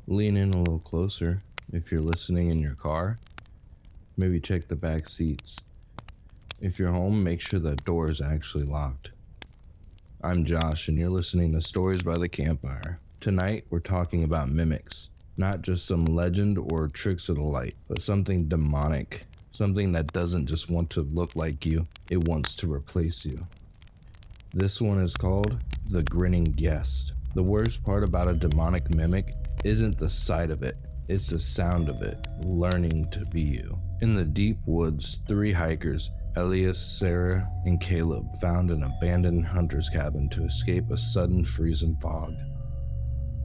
Lean in a little closer. If you're listening in your car, maybe check the back seats. If you're home, make sure the door is actually locked. I'm Josh, and you're listening to Stories by the Campfire. Tonight, we're talking about mimics. Not just some legend or tricks of the light, but something demonic. Something that doesn't just want to look like you, it wants to replace you. This one is called the Grinning Guest. The worst part about a demonic mimic isn't the sight of it, it's the sound of it, learning to be you. In the deep woods, 3 hikers, Elias, Sarah, and Caleb, found an abandoned hunter's cabin to escape a sudden freezing fog.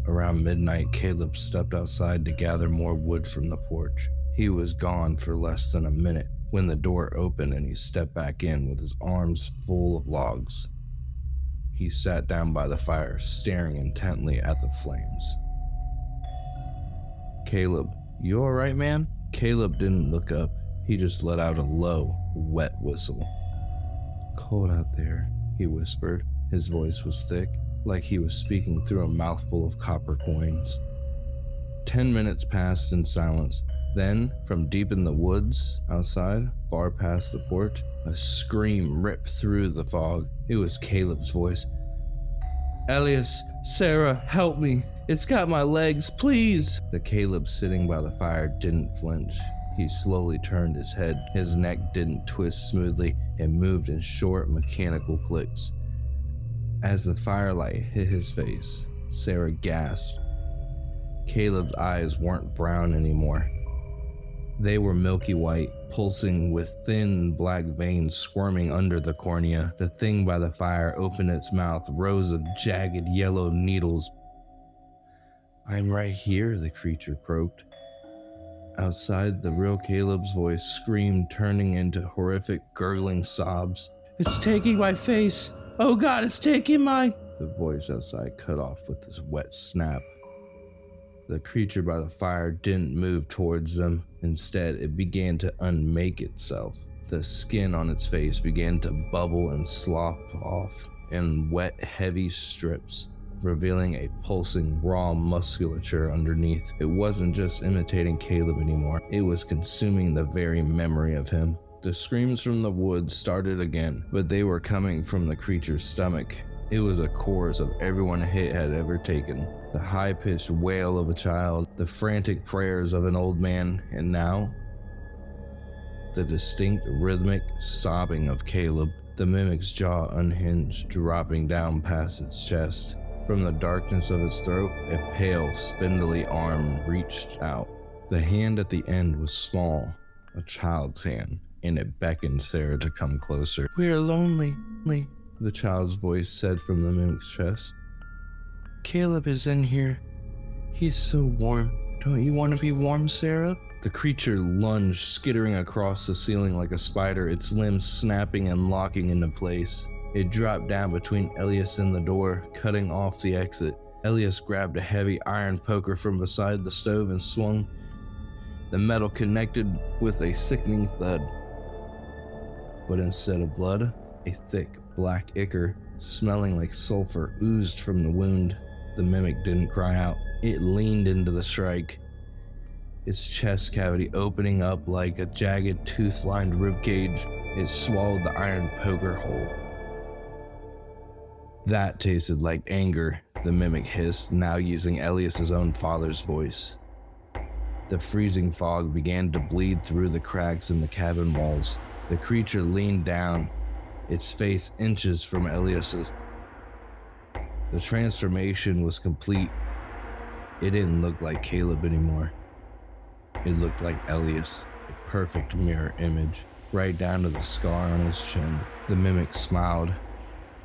Around midnight, Caleb stepped outside to gather more wood from the porch. He was gone for less than a minute when the door opened and he stepped back in with his arms full of logs. He sat down by the fire, staring intently at the flames. "Caleb, you alright, man?" Caleb didn't look up. He just let out a low, wet whistle. "Cold out there," he whispered. His voice was thick, like he was speaking through a mouthful of copper coins. 10 minutes passed in silence. Then, from deep in the woods outside, far past the porch, a scream ripped through the fog. It was Caleb's voice. "Elias, Sarah, help me. It's got my legs, please." The Caleb sitting by the fire didn't flinch. He slowly turned his head. His neck didn't twist smoothly. It moved in short, mechanical clicks. As the firelight hit his face, Sarah gasped. Caleb's eyes weren't brown anymore. They were milky white, pulsing with thin black veins squirming under the cornea. The thing by the fire opened its mouth, rows of jagged yellow needles. "I'm right here," the creature croaked. Outside, the real Caleb's voice screamed, turning into horrific, gurgling sobs. "It's taking my face! Oh God, it's taking my..." The voice outside cut off with this wet snap. The creature by the fire didn't move towards them. Instead, it began to unmake itself. The skin on its face began to bubble and slop off in wet, heavy strips, revealing a pulsing, raw musculature underneath. It wasn't just imitating Caleb anymore. It was consuming the very memory of him. The screams from the woods started again, but they were coming from the creature's stomach. It was a chorus of everyone it had ever taken. The high-pitched wail of a child, the frantic prayers of an old man, and now, the distinct rhythmic sobbing of Caleb. The mimic's jaw unhinged, dropping down past its chest. From the darkness of its throat, a pale, spindly arm reached out. The hand at the end was small, a child's hand, and it beckoned Sarah to come closer. "We're lonely," the child's voice said from the mimic's chest. "Caleb is in here. He's so warm. Don't you want to be warm, Sarah?" The creature lunged, skittering across the ceiling like a spider, its limbs snapping and locking into place. It dropped down between Elias and the door, cutting off the exit. Elias grabbed a heavy iron poker from beside the stove and swung. The metal connected with a sickening thud. But instead of blood, a thick black ichor, smelling like sulfur, oozed from the wound. The mimic didn't cry out. It leaned into the strike, its chest cavity opening up like a jagged, tooth-lined ribcage. It swallowed the iron poker whole. "That tasted like anger," the mimic hissed, now using Elias's own father's voice. The freezing fog began to bleed through the cracks in the cabin walls. The creature leaned down, its face inches from Elias's. The transformation was complete. It didn't look like Caleb anymore. It looked like Elias, a perfect mirror image, right down to the scar on his chin. The mimic smiled,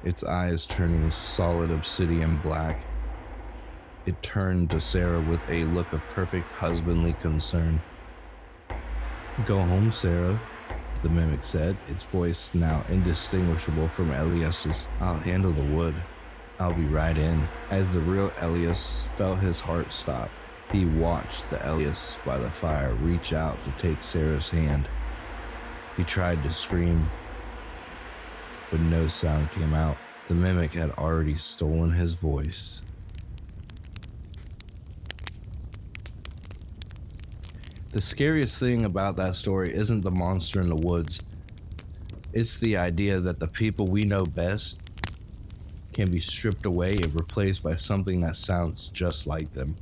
its eyes turning solid obsidian black. It turned to Sarah with a look of perfect husbandly concern. "Go home, Sarah," the mimic said, its voice now indistinguishable from Elias's. "I'll handle the wood. I'll be right in." As the real Elias felt his heart stop, he watched the Elias by the fire reach out to take Sarah's hand. He tried to scream, but no sound came out. The mimic had already stolen his voice. The scariest thing about that story isn't the monster in the woods. It's the idea that the people we know best can be stripped away and replaced by something that sounds just like them,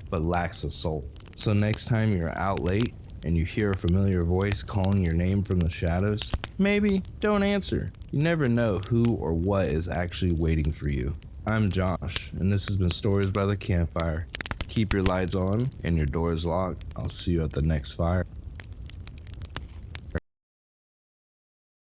but lacks a soul. So next time you're out late and you hear a familiar voice calling your name from the shadows, maybe don't answer. You never know who or what is actually waiting for you. I'm Josh, and this has been Stories by the Campfire. Keep your lights on and your doors locked. I'll see you at the next fire.